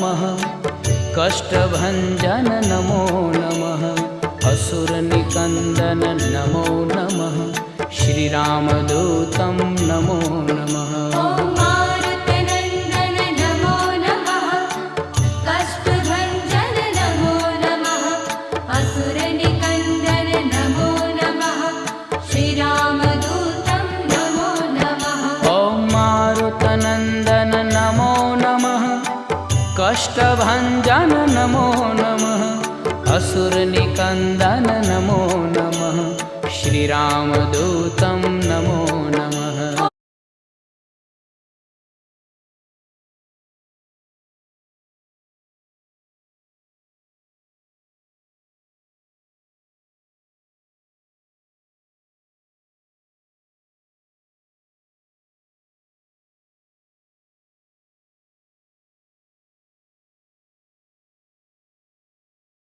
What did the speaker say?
नमः कष्टभञ्जन नमो नमः असुरनिकन्दन नमो नमः श्रीरामदूतं नमो नमः कष्टभञ्जन नमो नमः असुरनिकन्दन नमो नमः श्रीरामदूतं